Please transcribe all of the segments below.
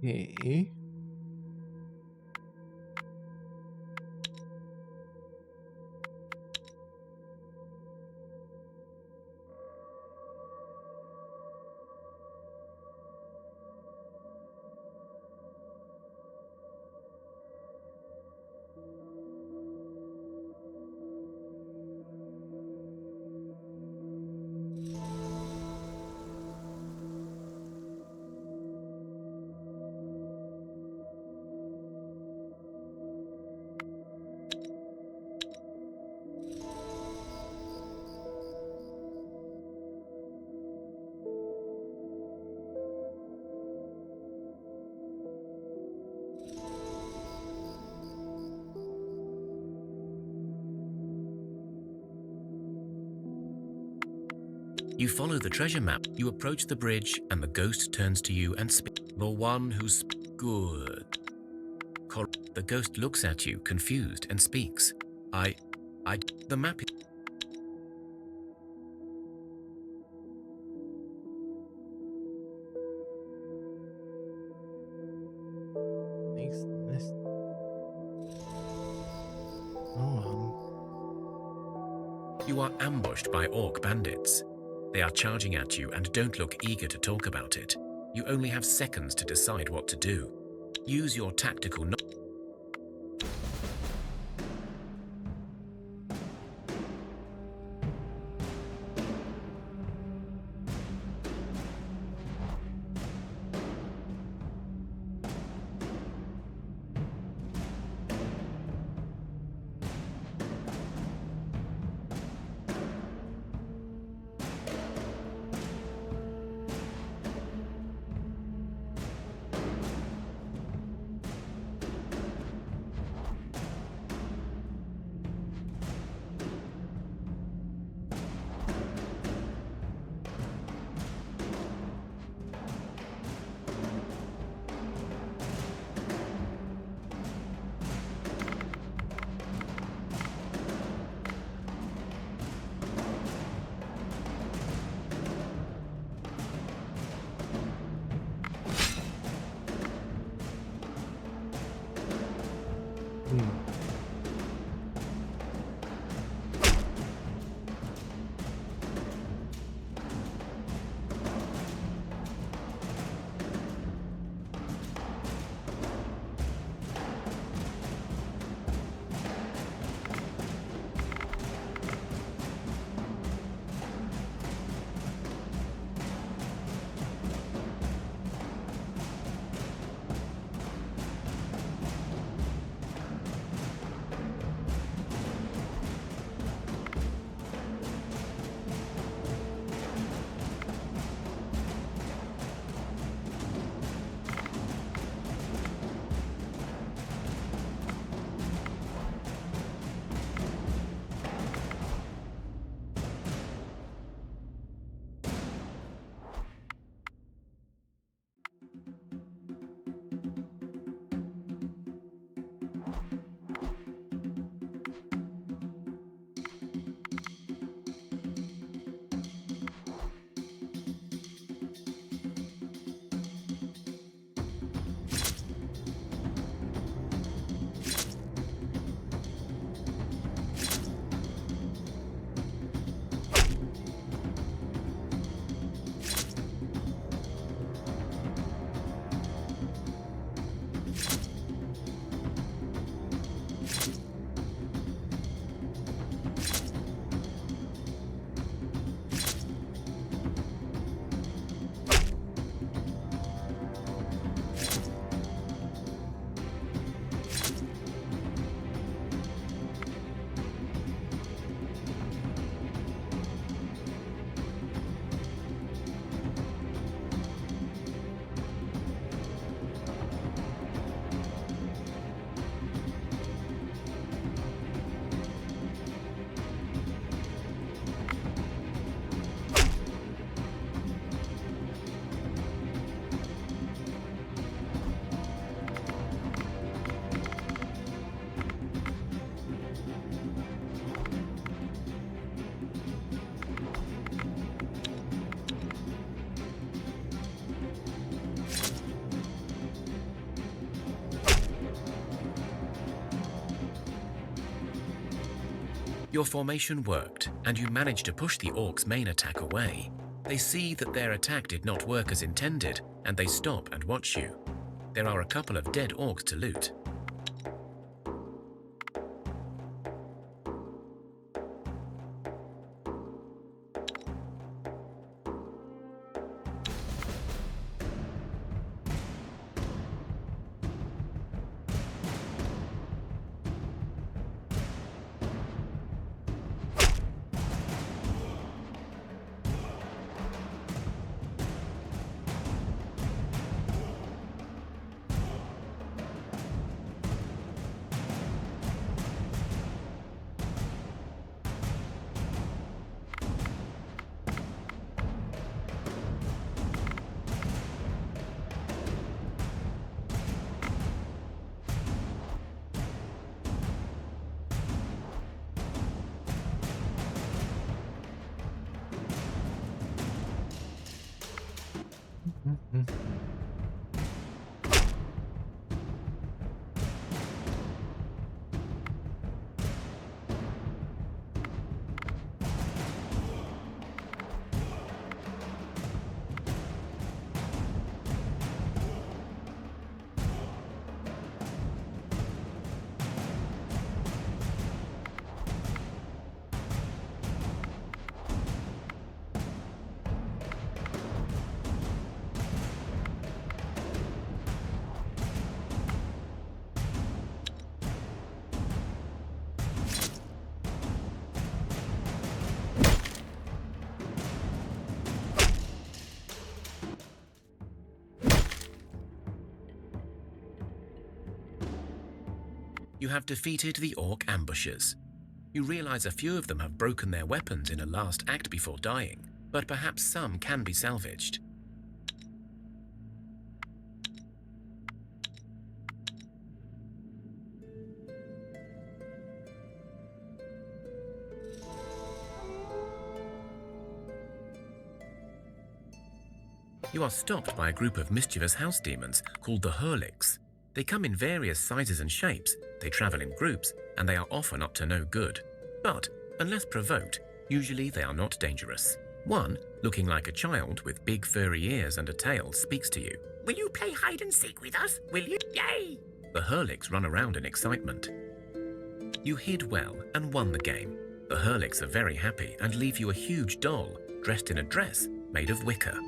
Okay. You follow the treasure map. You approach the bridge, and the ghost turns to you and speaks. The one who's good. The ghost looks at you, confused, and speaks. The map. Makes this. Oh, You are ambushed by orc bandits. They are charging at you and don't look eager to talk about it. You only have seconds to decide what to do. Use your tactical knowledge. Your formation worked, and you managed to push the orcs' main attack away. They see that their attack did not work as intended, and they stop and watch you. There are a couple of dead orcs to loot. Mhm. You have defeated the orc ambushers. You realize a few of them have broken their weapons in a last act before dying, but perhaps some can be salvaged. You are stopped by a group of mischievous house demons called the Hurlix. They come in various sizes and shapes, they travel in groups, and they are often up to no good. But, unless provoked, usually they are not dangerous. One, looking like a child with big furry ears and a tail, speaks to you. Will you play hide and seek with us? Will you? Yay! The Hurlix run around in excitement. You hid well and won the game. The Hurlix are very happy and leave you a huge doll dressed in a dress made of wicker.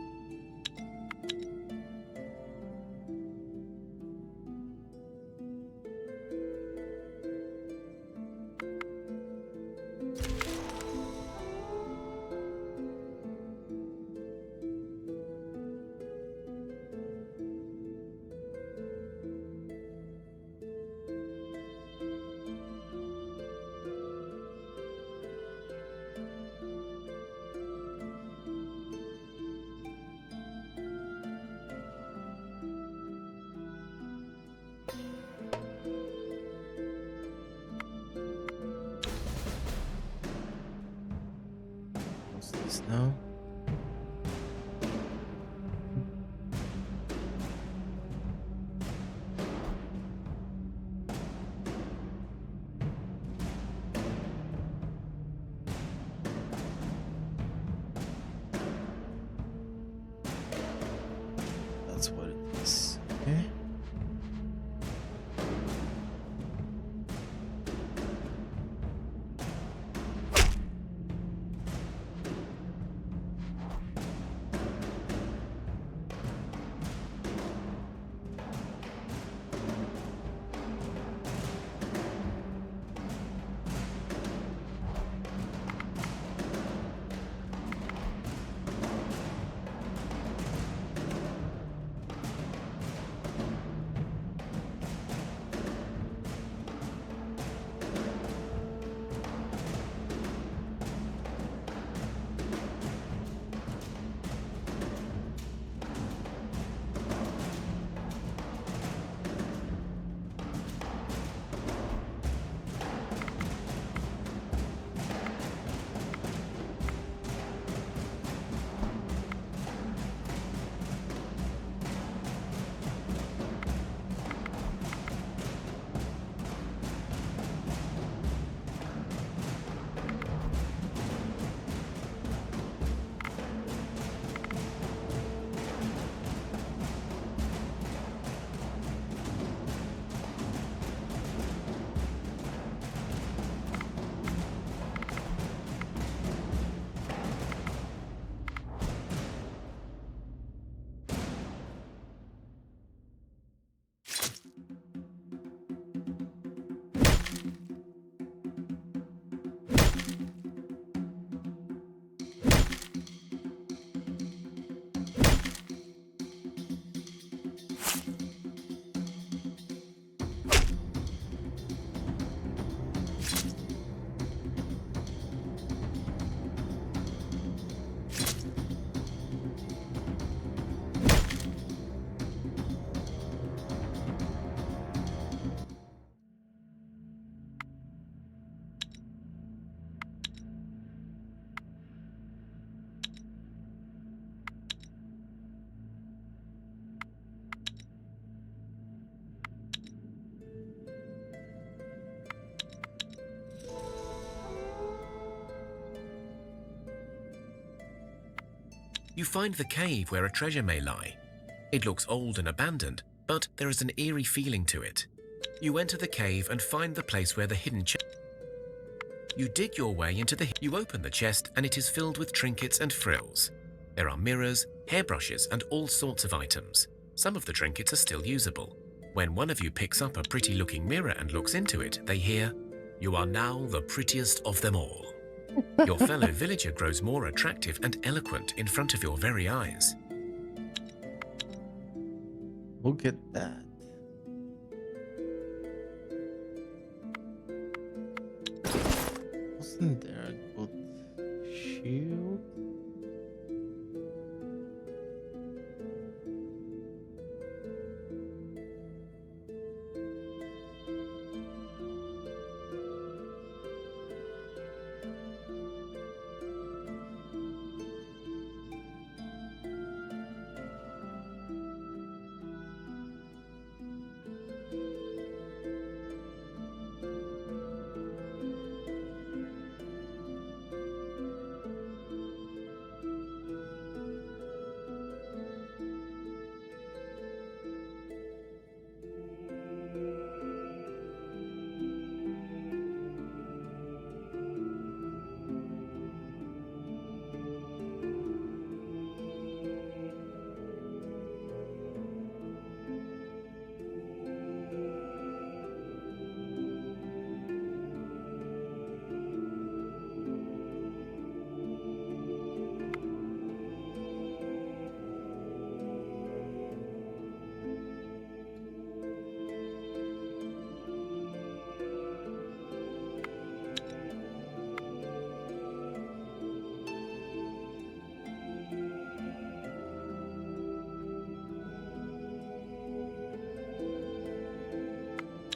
What's this now? That's what it is. Okay. You find the cave where a treasure may lie. It looks old and abandoned, but there is an eerie feeling to it. You enter the cave and find the place where the hidden chest. You dig your way into You open the chest and it is filled with trinkets and frills. There are mirrors, hairbrushes, and all sorts of items. Some of the trinkets are still usable. When one of you picks up a pretty-looking mirror and looks into it, they hear, "You are now the prettiest of them all." Your fellow villager grows more attractive and eloquent in front of your very eyes. Look at that. Wasn't there a good shield?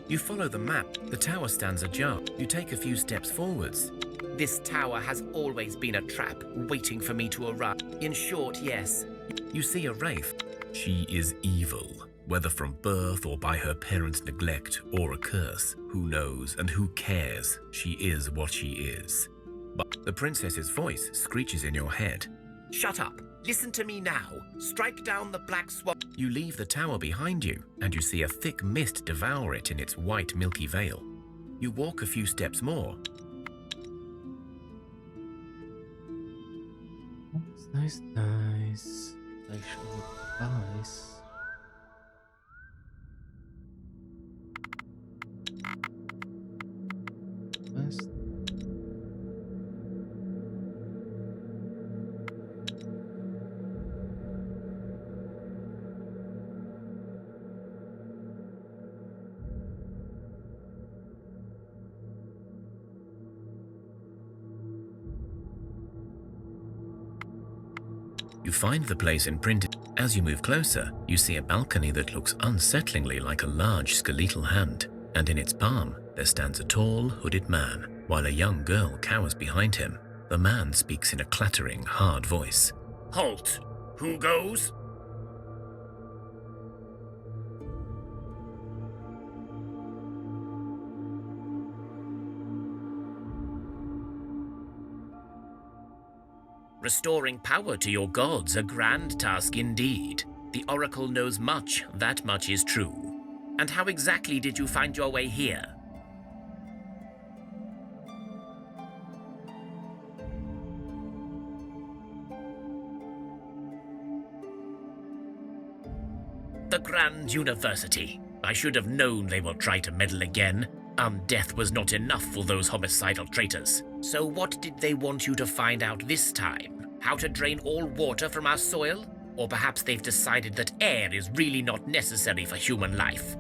You follow the map. The tower stands ajar. You take a few steps forwards. This tower has always been a trap, waiting for me to arrive. In short, yes. You see a wraith. She is evil, whether from birth or by her parents' neglect or a curse. Who knows and who cares? She is what she is. But the princess's voice screeches in your head. Shut up. Listen to me now. Strike down the black swan. You leave the tower behind you, and you see a thick mist devour it in its white milky veil. You walk a few steps more. Nice, nice. Actually, nice. West. You find the place imprinted. As you move closer, you see a balcony that looks unsettlingly like a large skeletal hand, and in its palm there stands a tall, hooded man, while a young girl cowers behind him. The man speaks in a clattering, hard voice. Halt! Who goes? Restoring power to your gods, a grand task indeed. The Oracle knows much, that much is true. And how exactly did you find your way here? The Grand University. I should have known they will try to meddle again. Death was not enough for those homicidal traitors. So what did they want you to find out this time? How to drain all water from our soil? Or perhaps they've decided that air is really not necessary for human life.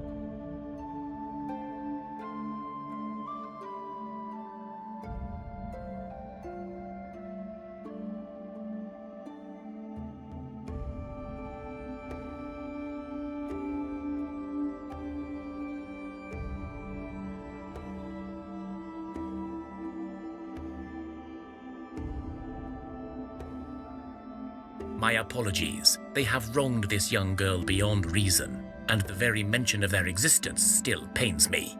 My apologies. They have wronged this young girl beyond reason, and the very mention of their existence still pains me.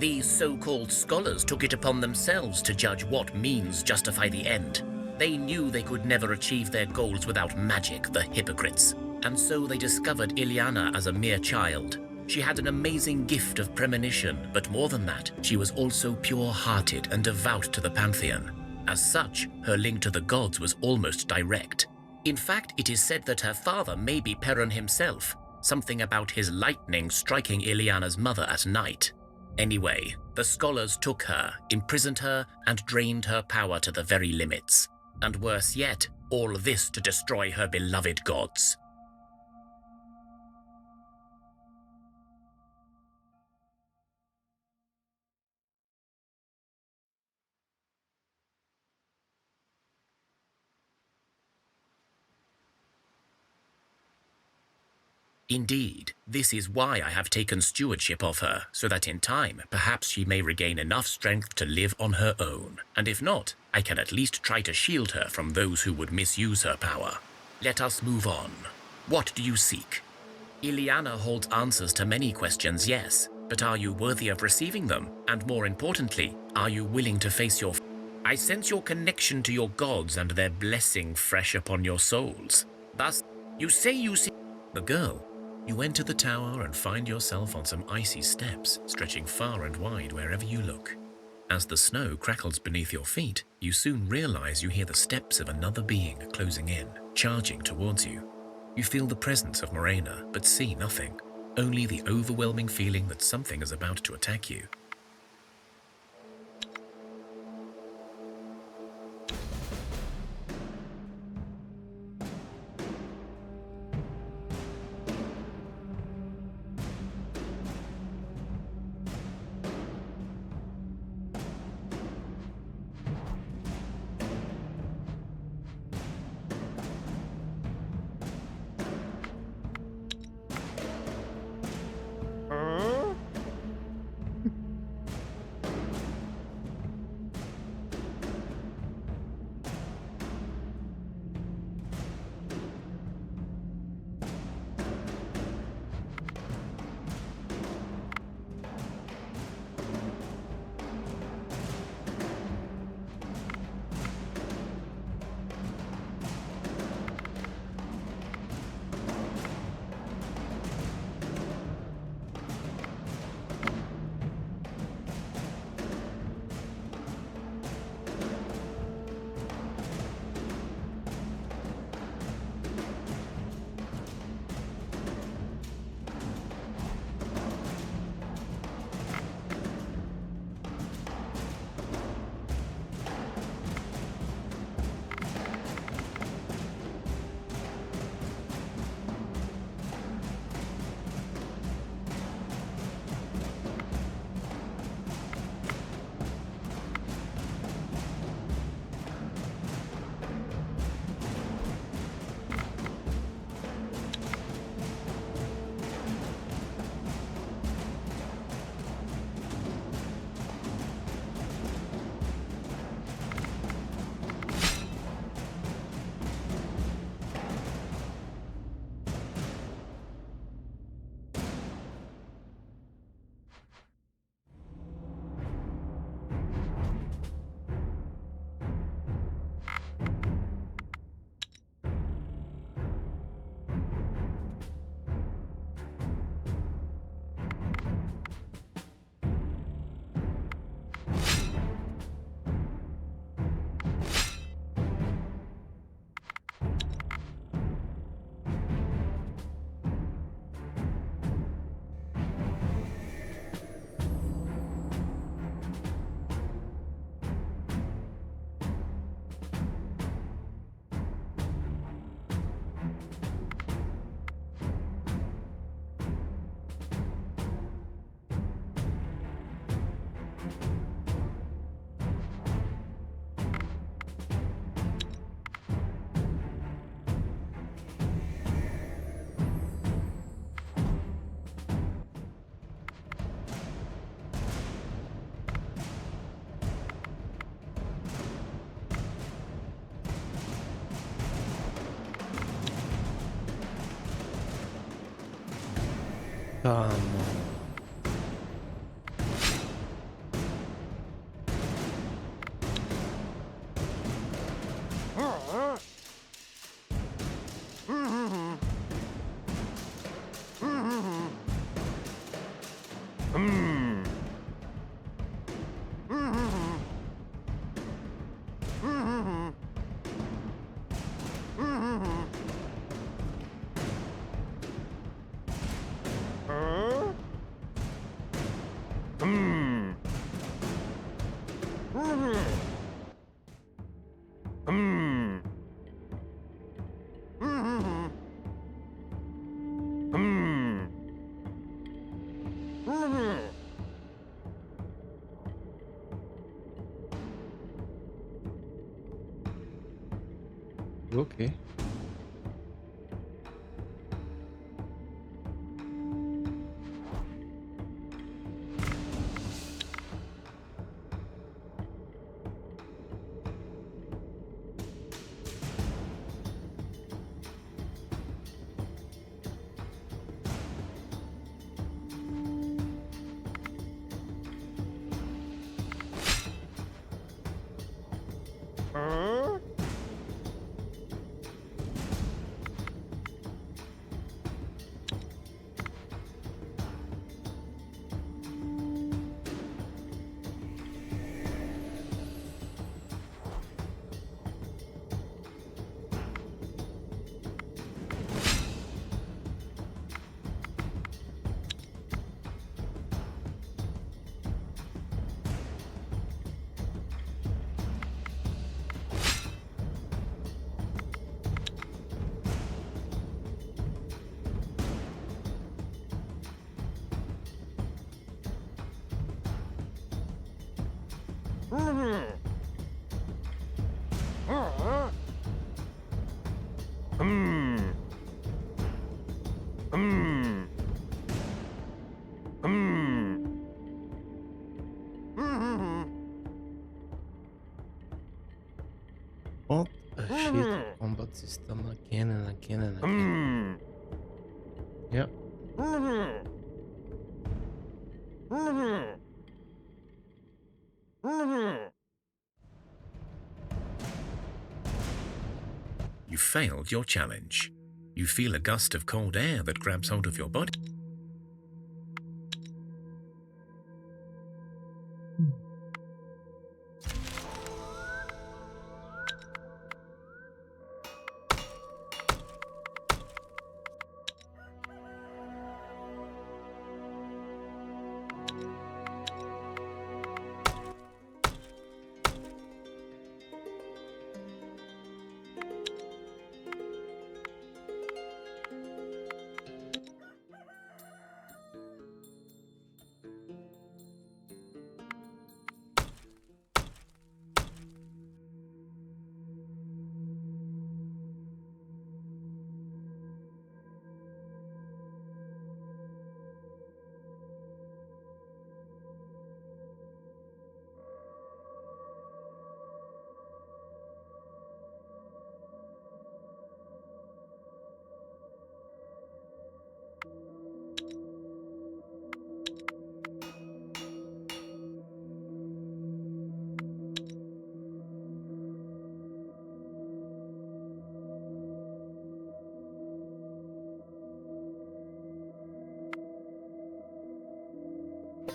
These so-called scholars took it upon themselves to judge what means justify the end. They knew they could never achieve their goals without magic, the hypocrites. And so they discovered Ileana as a mere child. She had an amazing gift of premonition, but more than that, she was also pure-hearted and devout to the Pantheon. As such, her link to the gods was almost direct. In fact, it is said that her father may be Perun himself, something about his lightning striking Ileana's mother at night. Anyway, the scholars took her, imprisoned her, and drained her power to the very limits. And worse yet, all this to destroy her beloved gods. Indeed, this is why I have taken stewardship of her, so that in time, perhaps she may regain enough strength to live on her own. And if not, I can at least try to shield her from those who would misuse her power. Let us move on. What do you seek? Ileana holds answers to many questions, yes, but are you worthy of receiving them? And more importantly, are you willing to face your... I sense your connection to your gods and their blessing fresh upon your souls. Thus, you say you see... The girl. You enter the tower and find yourself on some icy steps, stretching far and wide wherever you look. As the snow crackles beneath your feet, you soon realize you hear the steps of another being closing in, charging towards you. You feel the presence of Morena, but see nothing, only the overwhelming feeling that something is about to attack you. Come on. You okay? What a shit combat system again and again and again. Yep. You failed your challenge. You feel a gust of cold air that grabs hold of your body.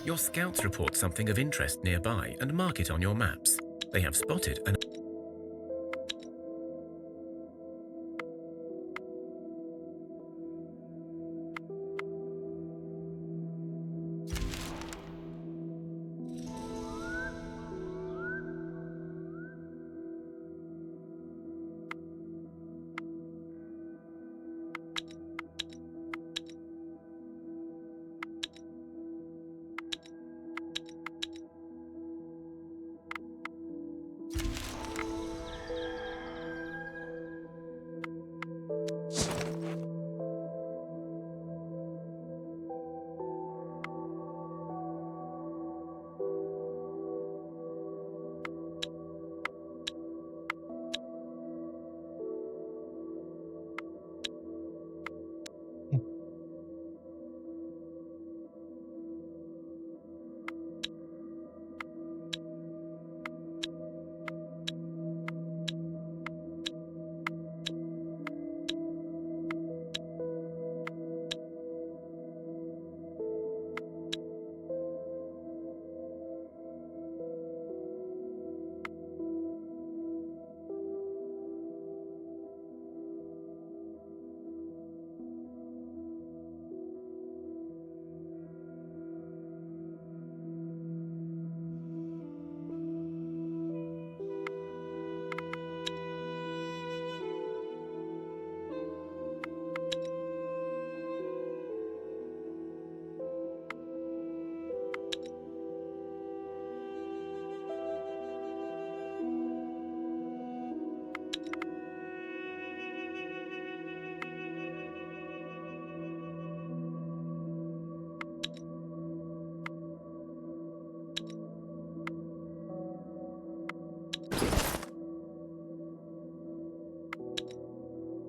Your scouts report something of interest nearby and mark it on your maps. They have spotted an...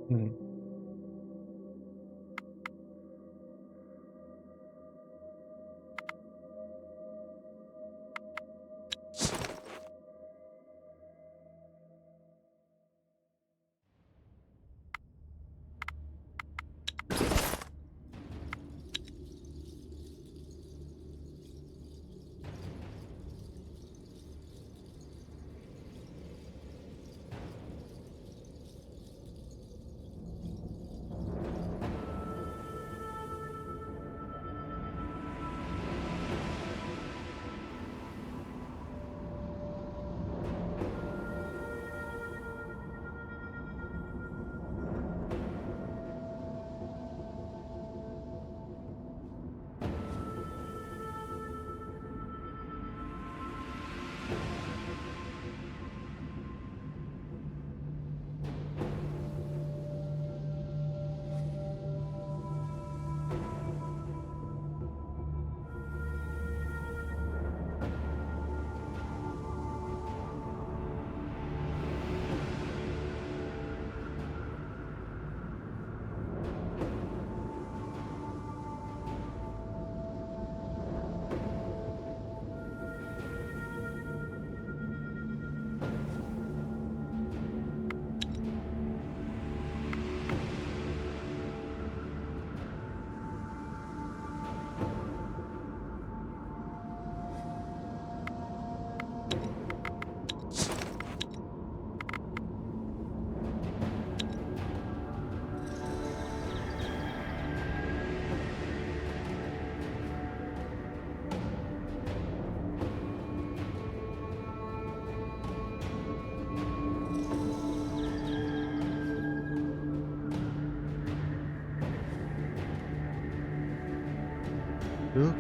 Mm. Duh.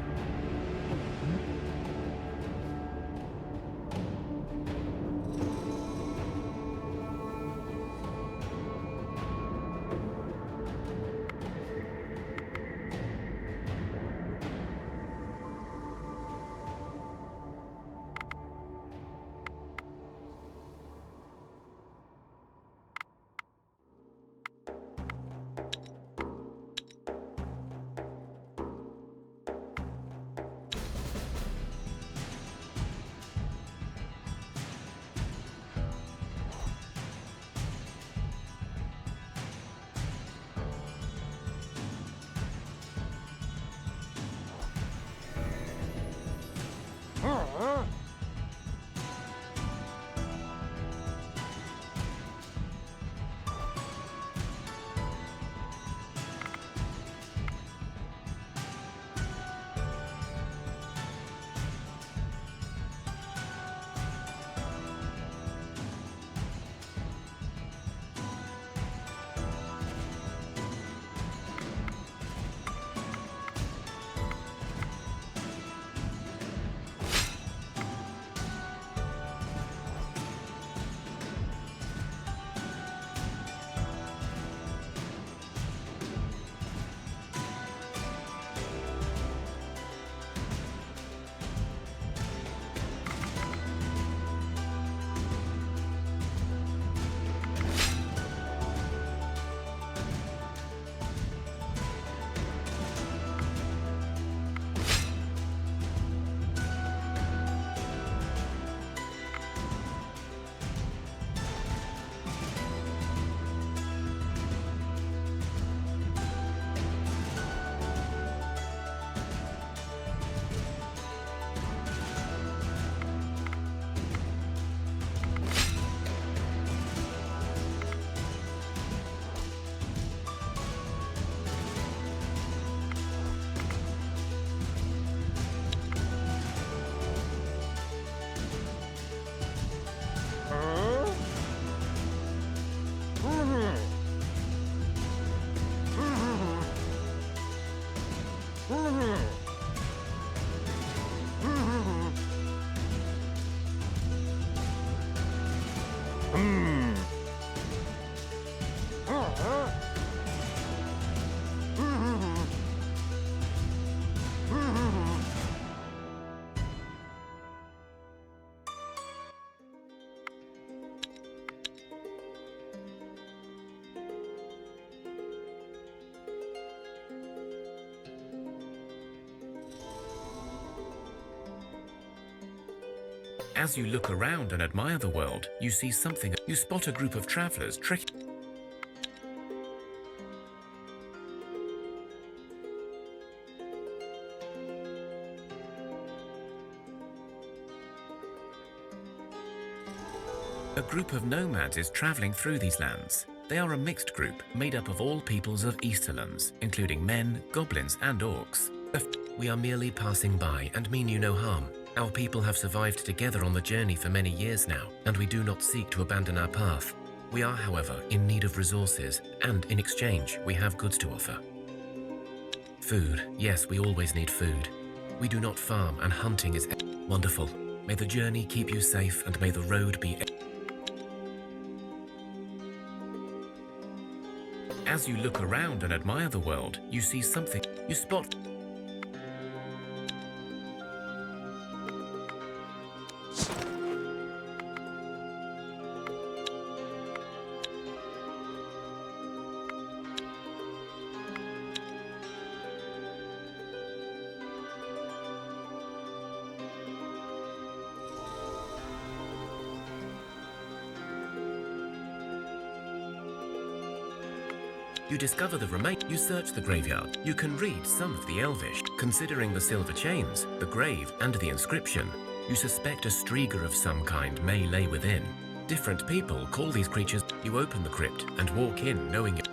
As you look around and admire the world, you see something. You spot a group of travelers A group of nomads is traveling through these lands. They are a mixed group made up of all peoples of Easterlands, including men, goblins, and orcs. We are merely passing by and mean you no harm. Our people have survived together on the journey for many years now, and we do not seek to abandon our path. We are, however, in need of resources, and in exchange, we have goods to offer. Food. Yes, we always need food. We do not farm, and hunting is wonderful. May the journey keep you safe, and may the road be. As you look around and admire the world, you see something. You spot. You discover the remain. You search the graveyard. You can read some of the Elvish. Considering the silver chains, the grave, and the inscription, you suspect a striga of some kind may lay within. Different people call these creatures. You open the crypt and walk in knowing it.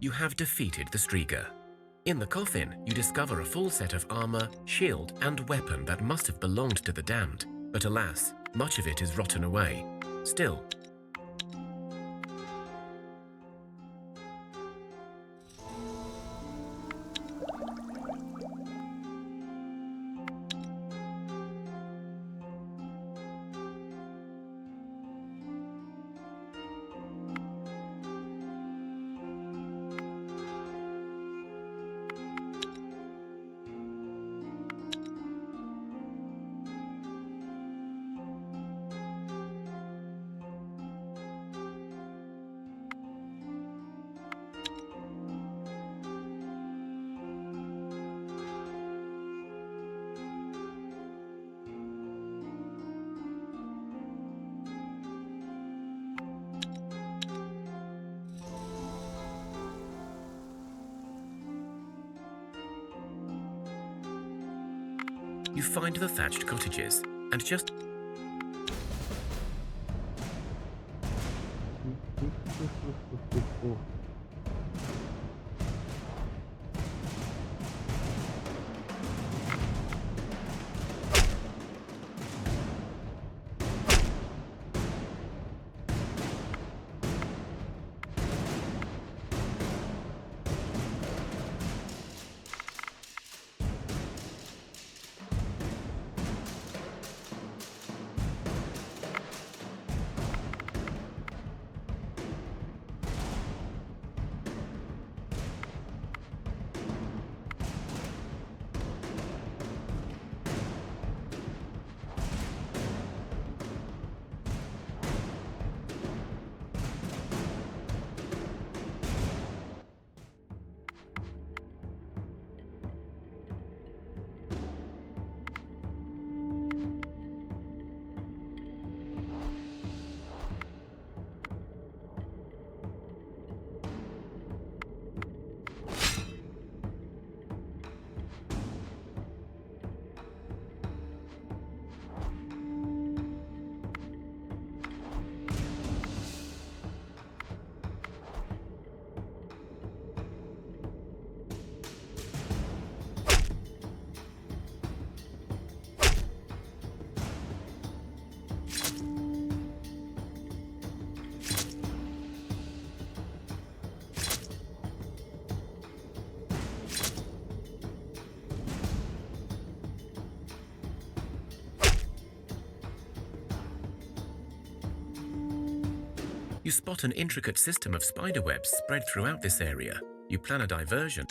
You have defeated the striga. In the coffin, you discover a full set of armor, shield, and weapon that must have belonged to the damned. But alas, much of it is rotten away. Still, You find the thatched cottages, and just you spot an intricate system of spiderwebs spread throughout this area. You plan a diversion.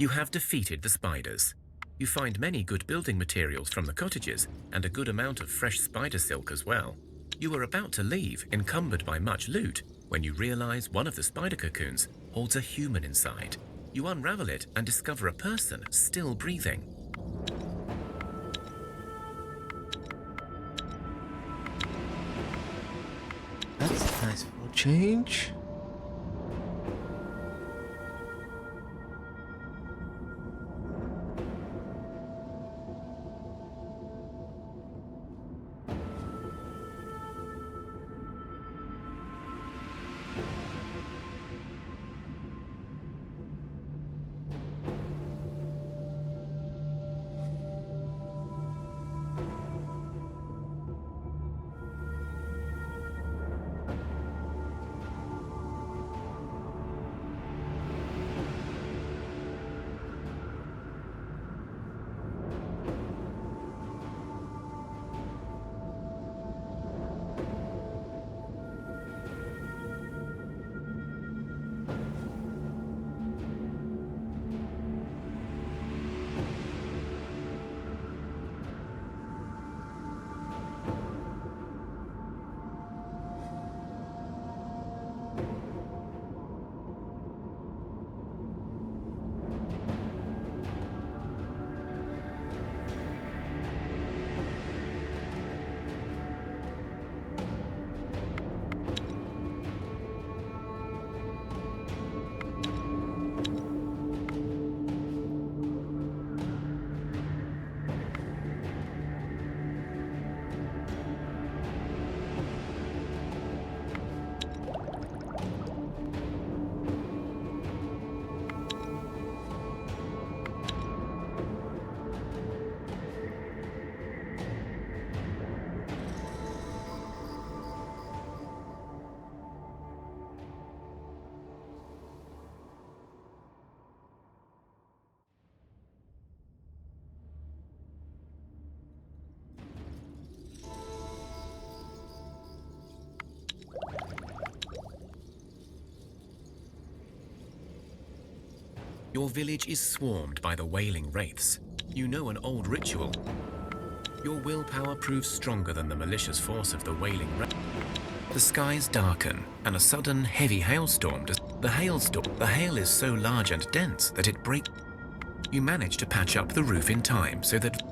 You have defeated the spiders. You find many good building materials from the cottages and a good amount of fresh spider silk as well. You are about to leave, encumbered by much loot, when you realize one of the spider cocoons holds a human inside. You unravel it and discover a person still breathing. That's nice for a change. Your village is swarmed by the wailing wraiths. You know an old ritual. Your willpower proves stronger than the malicious force of the wailing wraiths. The skies darken, and a sudden heavy hailstorm does. The hail is so large and dense that it breaks. You manage to patch up the roof in time so that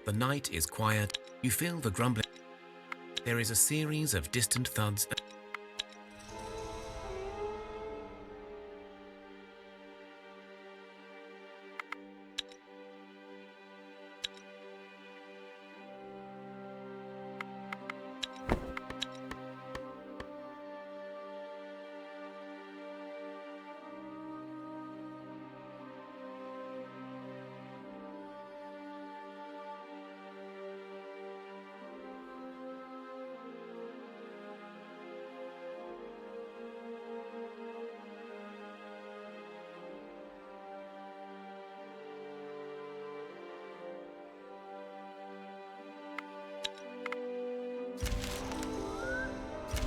The night is quiet. You feel the grumbling. There is a series of distant thuds.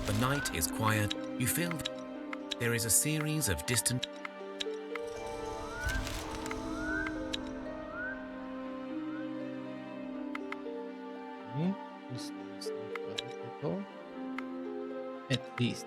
The night is quiet. You feel there is a series of distant. Okay, this is not bad at all. At least.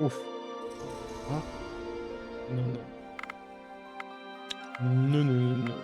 Oof. Huh? No, no. No, no, no, no.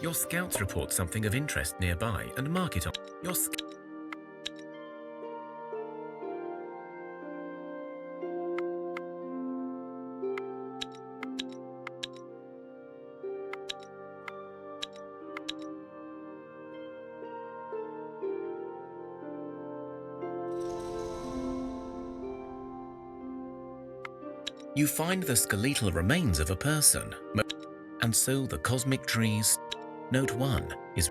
Your scouts report something of interest nearby and mark it on your You find the skeletal remains of a person, and so the cosmic trees. Note 1 is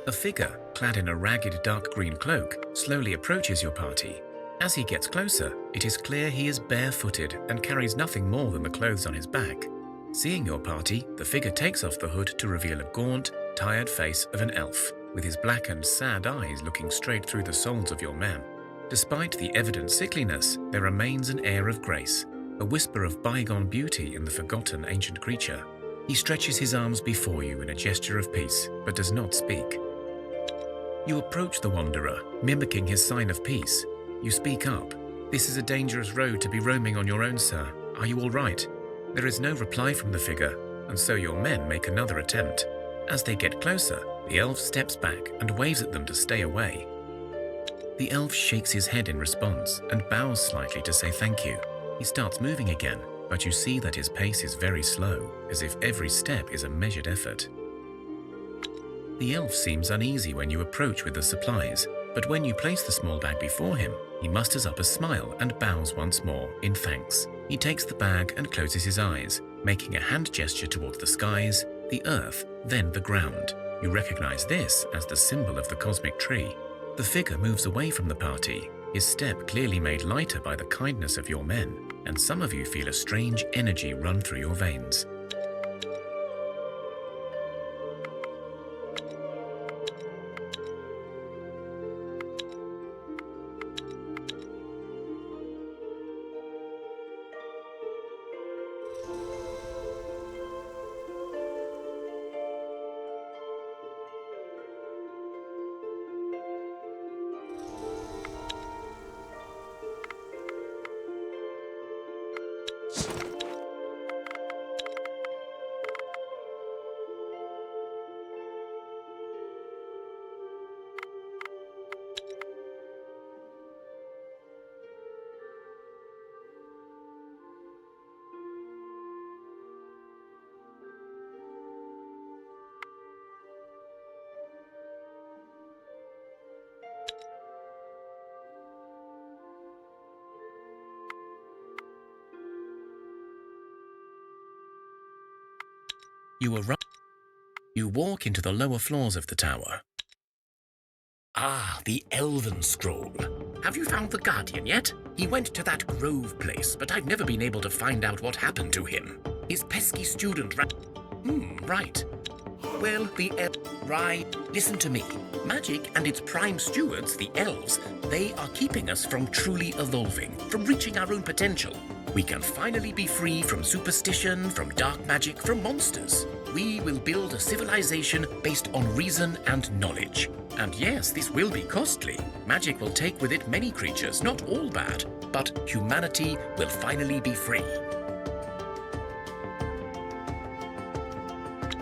a figure clad in a ragged dark green cloak slowly approaches your party. As he gets closer, it is clear he is barefooted and carries nothing more than the clothes on his back. Seeing your party, the figure takes off the hood to reveal a gaunt, tired face of an elf, with his black and sad eyes looking straight through the souls of your men. Despite the evident sickliness, there remains an air of grace, a whisper of bygone beauty in the forgotten ancient creature. He stretches his arms before you in a gesture of peace, but does not speak. You approach the wanderer, mimicking his sign of peace. You speak up. "This is a dangerous road to be roaming on your own, sir. Are you all right?" There is no reply from the figure, and so your men make another attempt. As they get closer, the elf steps back and waves at them to stay away. The elf shakes his head in response and bows slightly to say thank you. He starts moving again, but you see that his pace is very slow, as if every step is a measured effort. The elf seems uneasy when you approach with the supplies, but when you place the small bag before him, he musters up a smile and bows once more in thanks. He takes the bag and closes his eyes, making a hand gesture towards the skies, the earth, then the ground. You recognize this as the symbol of the cosmic tree. The figure moves away from the party, his step clearly made lighter by the kindness of your men, and some of you feel a strange energy run through your veins. You walk into the lower floors of the tower. Ah, the Elven Scroll. Have you found the Guardian yet? He went to that Grove place, but I've never been able to find out what happened to him. His pesky student right. Well, right. Listen to me. Magic and its prime stewards, the elves, they are keeping us from truly evolving, from reaching our own potential. We can finally be free from superstition, from dark magic, from monsters. We will build a civilization based on reason and knowledge. And yes, this will be costly. Magic will take with it many creatures, not all bad, but humanity will finally be free.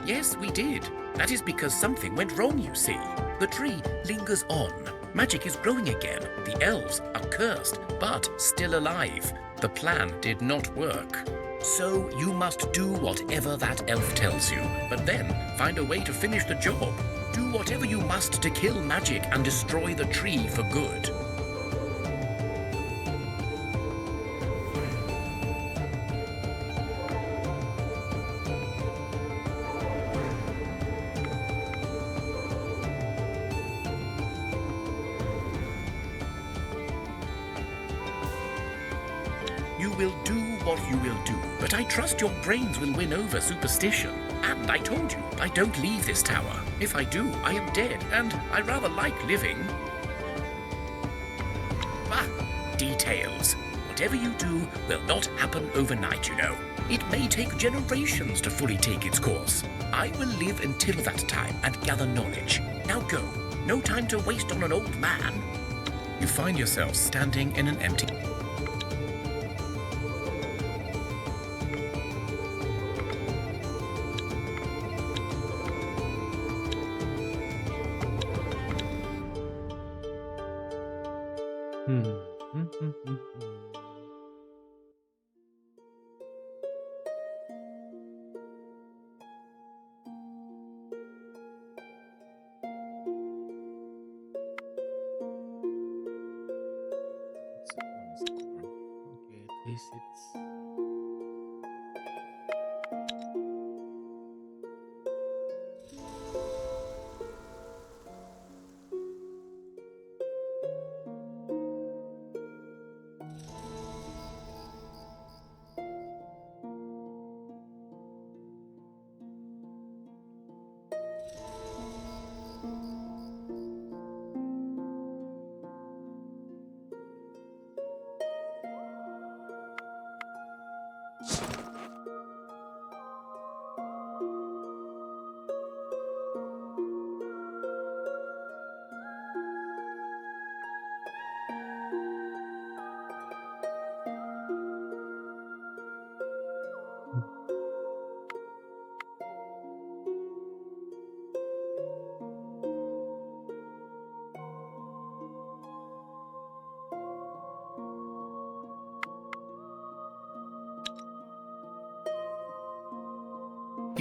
Yes, we did. That is because something went wrong, you see. The tree lingers on. Magic is growing again. The elves are cursed, but still alive. The plan did not work. So you must do whatever that elf tells you, but then find a way to finish the job. Do whatever you must to kill magic and destroy the tree for good. You will do what you will do, but I trust your brains will win over superstition. And I told you, I don't leave this tower. If I do, I am dead, and I rather like living. Ah, details. Whatever you do will not happen overnight, you know. It may take generations to fully take its course. I will live until that time and gather knowledge. Now go. No time to waste on an old man. You find yourself standing in an empty...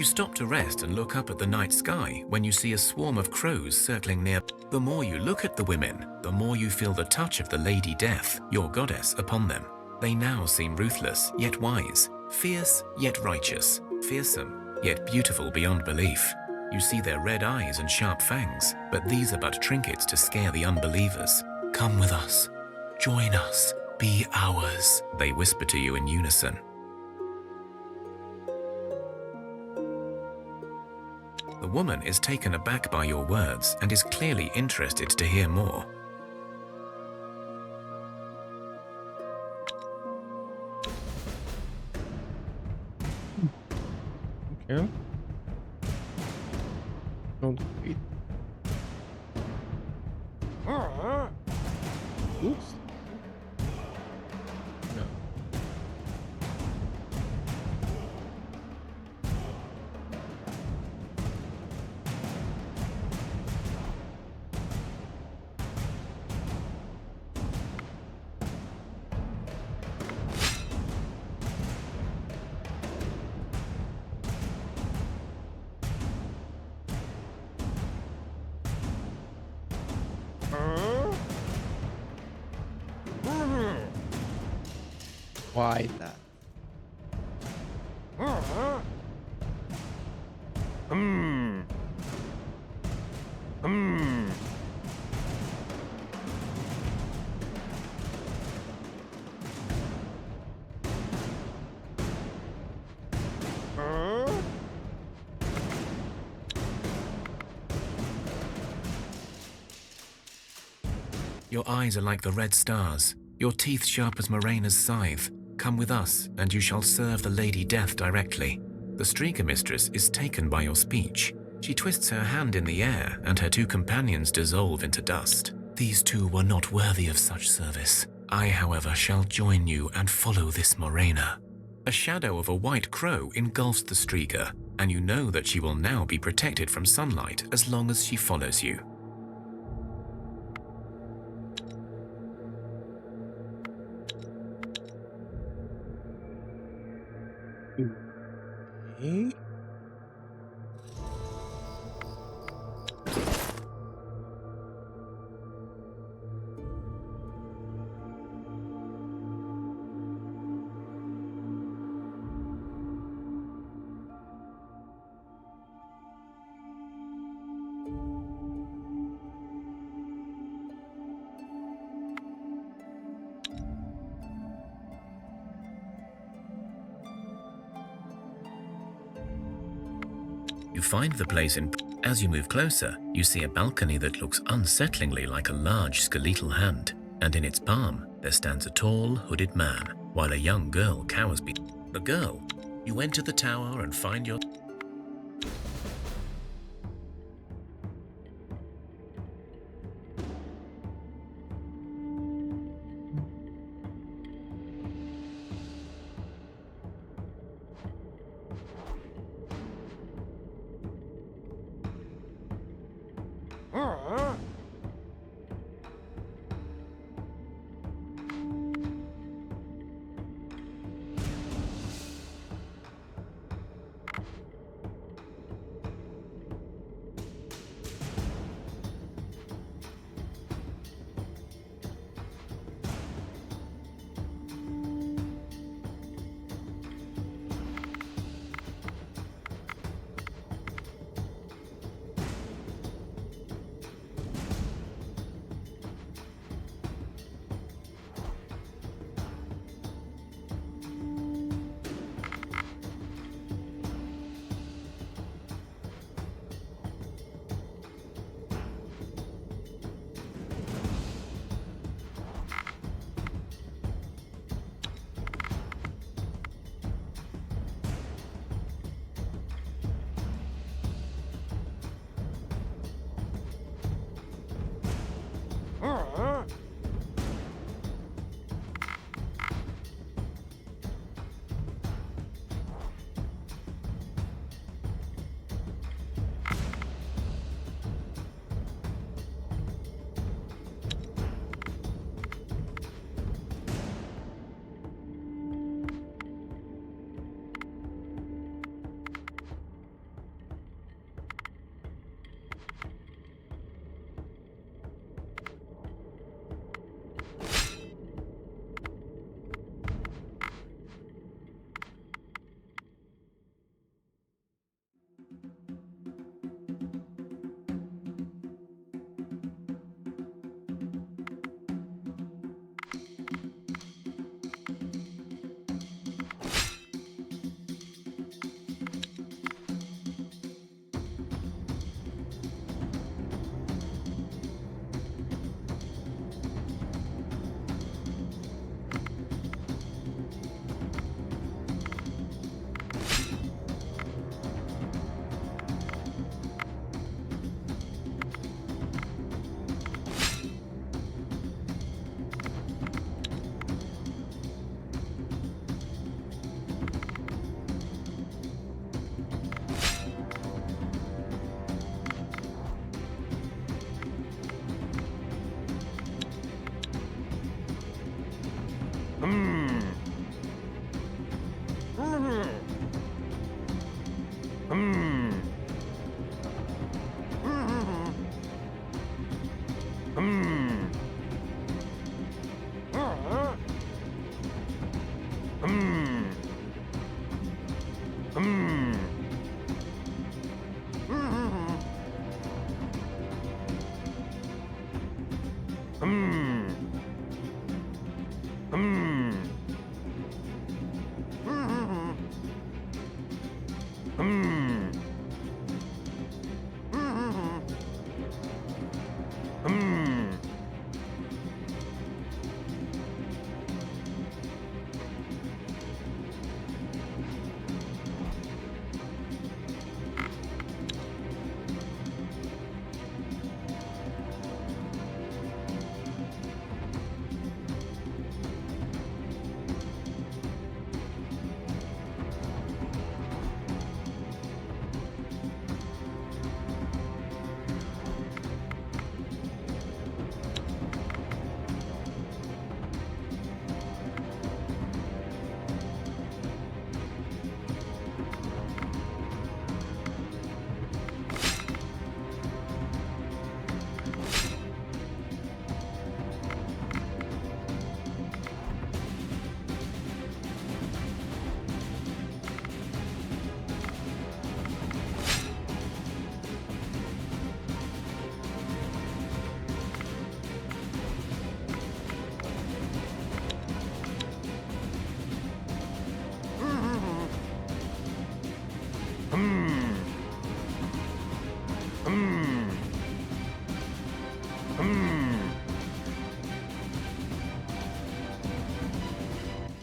You stop to rest and look up at the night sky when you see a swarm of crows circling near. The more you look at the women, the more you feel the touch of the Lady Death, your goddess, upon them. They now seem ruthless, yet wise, fierce, yet righteous, fearsome, yet beautiful beyond belief. You see their red eyes and sharp fangs, but these are but trinkets to scare the unbelievers. Come with us. Join us. Be ours, they whisper to you in unison. The woman is taken aback by your words and is clearly interested to hear more. Okay. Don't wait. Oops. No. Why that? Your eyes are like the red stars, your teeth sharp as Morena's scythe. Come with us, and you shall serve the Lady Death directly. The Streaker Mistress is taken by your speech. She twists her hand in the air, and her two companions dissolve into dust. These two were not worthy of such service. I, however, shall join you and follow this Morena. A shadow of a white crow engulfs the Streaker, and you know that she will now be protected from sunlight as long as she follows you. Okay. You find the place in... As you move closer, you see a balcony that looks unsettlingly like a large skeletal hand, and in its palm there stands a tall, hooded man, while a young girl cowers behind. The girl, you enter the tower and find your...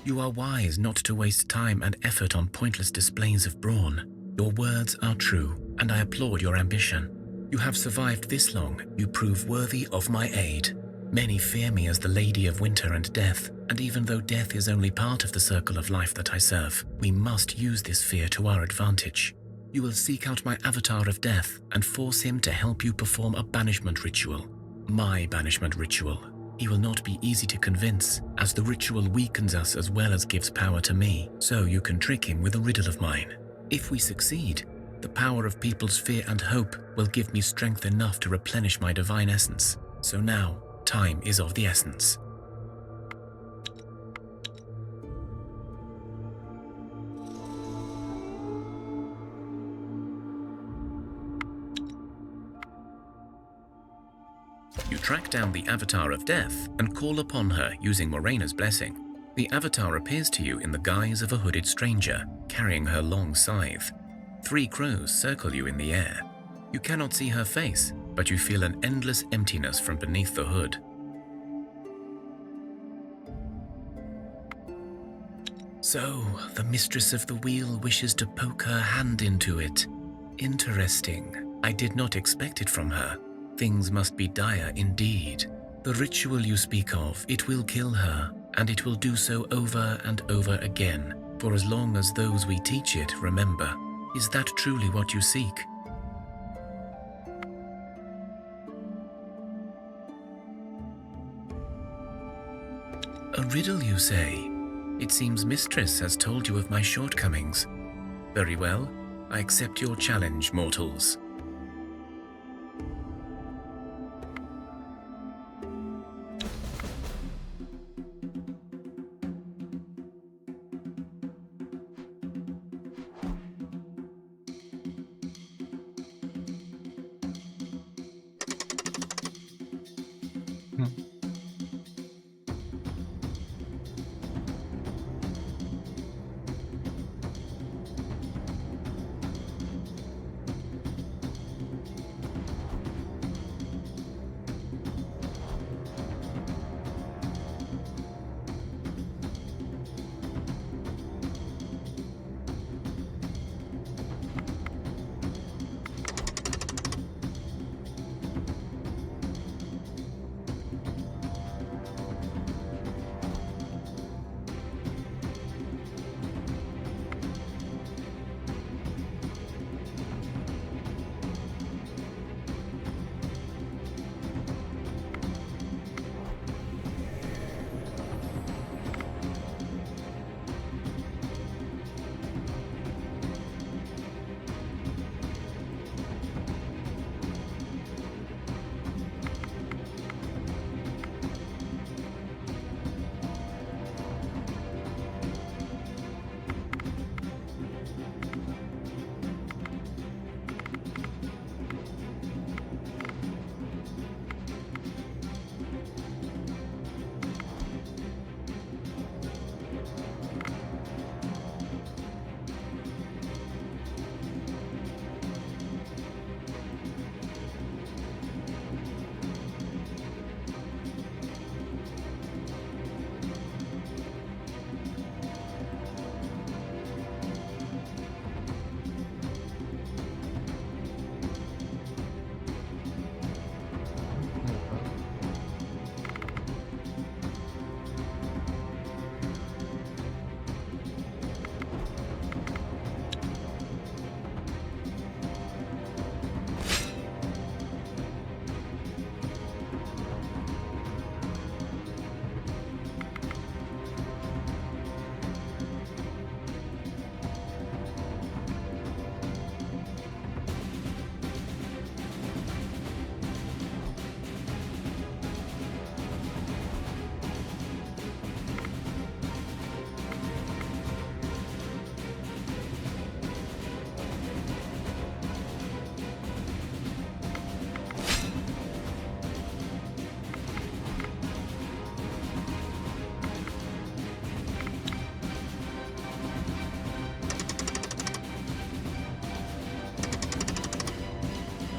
You are wise not to waste time and effort on pointless displays of brawn. Your words are true, and I applaud your ambition. You have survived this long, you prove worthy of my aid. Many fear me as the Lady of Winter and Death, and even though death is only part of the circle of life that I serve, we must use this fear to our advantage. You will seek out my Avatar of Death and force him to help you perform a banishment ritual. My banishment ritual. He will not be easy to convince, as the ritual weakens us as well as gives power to me, so you can trick him with a riddle of mine. If we succeed, the power of people's fear and hope will give me strength enough to replenish my divine essence. So now, time is of the essence. You track down the Avatar of Death and call upon her using Morena's blessing. The Avatar appears to you in the guise of a hooded stranger, carrying her long scythe. 3 crows circle you in the air. You cannot see her face, but you feel an endless emptiness from beneath the hood. So, the mistress of the wheel wishes to poke her hand into it. Interesting. I did not expect it from her. Things must be dire indeed. The ritual you speak of, it will kill her, and it will do so over and over again, for as long as those we teach it remember. Is that truly what you seek? A riddle, you say? It seems Mistress has told you of my shortcomings. Very well, I accept your challenge, mortals.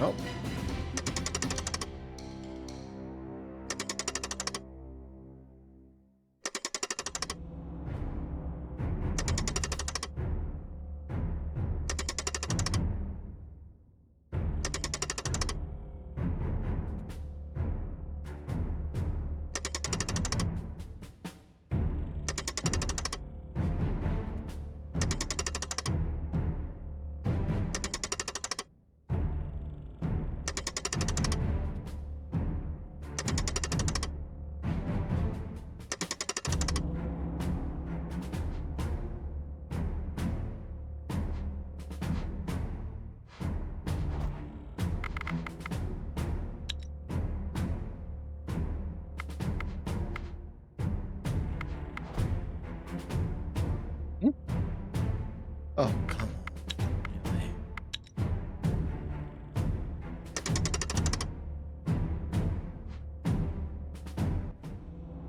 Oh. Hmm? Oh, come on. Really?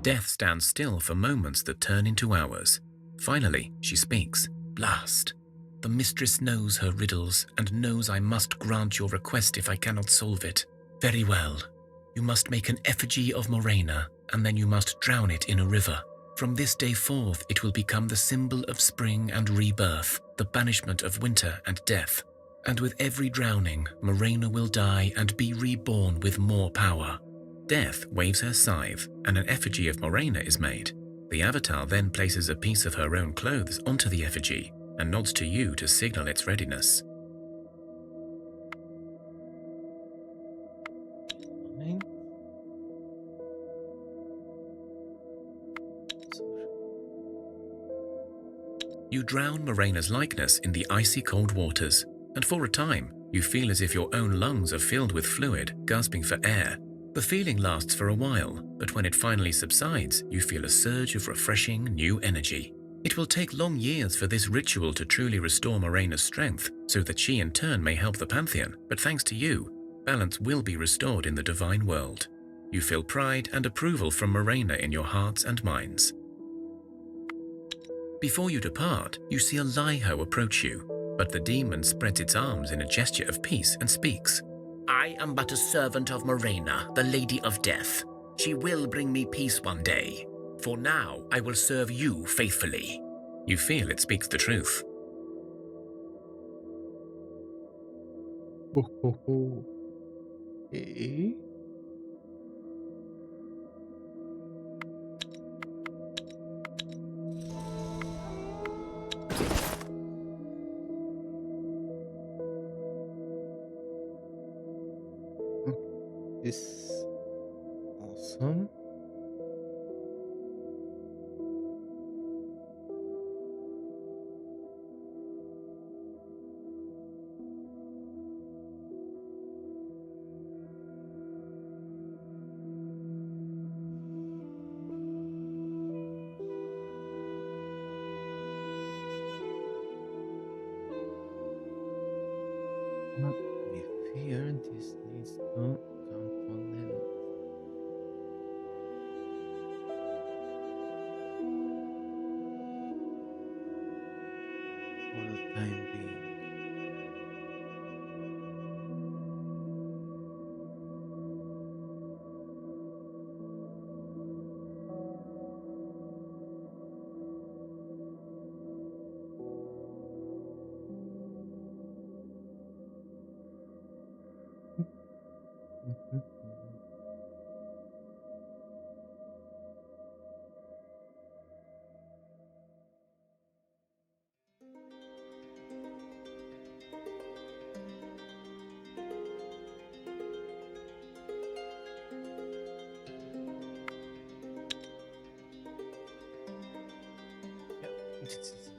Death stands still for moments that turn into hours. Finally, she speaks. Blast. The mistress knows her riddles and knows I must grant your request if I cannot solve it. Very well. You must make an effigy of Morena, and then you must drown it in a river. From this day forth, it will become the symbol of spring and rebirth, the banishment of winter and death. And with every drowning, Morena will die and be reborn with more power. Death waves her scythe, and an effigy of Morena is made. The avatar then places a piece of her own clothes onto the effigy and nods to you to signal its readiness. Fine. You drown Morena's likeness in the icy cold waters, and for a time, you feel as if your own lungs are filled with fluid, gasping for air. The feeling lasts for a while, but when it finally subsides, you feel a surge of refreshing new energy. It will take long years for this ritual to truly restore Morena's strength, so that she in turn may help the Pantheon, but thanks to you, balance will be restored in the divine world. You feel pride and approval from Morena in your hearts and minds. Before you depart, you see a Liho approach you, but the demon spreads its arms in a gesture of peace and speaks. I am but a servant of Morena, the Lady of Death. She will bring me peace one day. For now, I will serve you faithfully. You feel it speaks the truth. Ho, ho, ho. Okay. This awesome. Not be fear. This needs to come to an end for the time being. Yeah,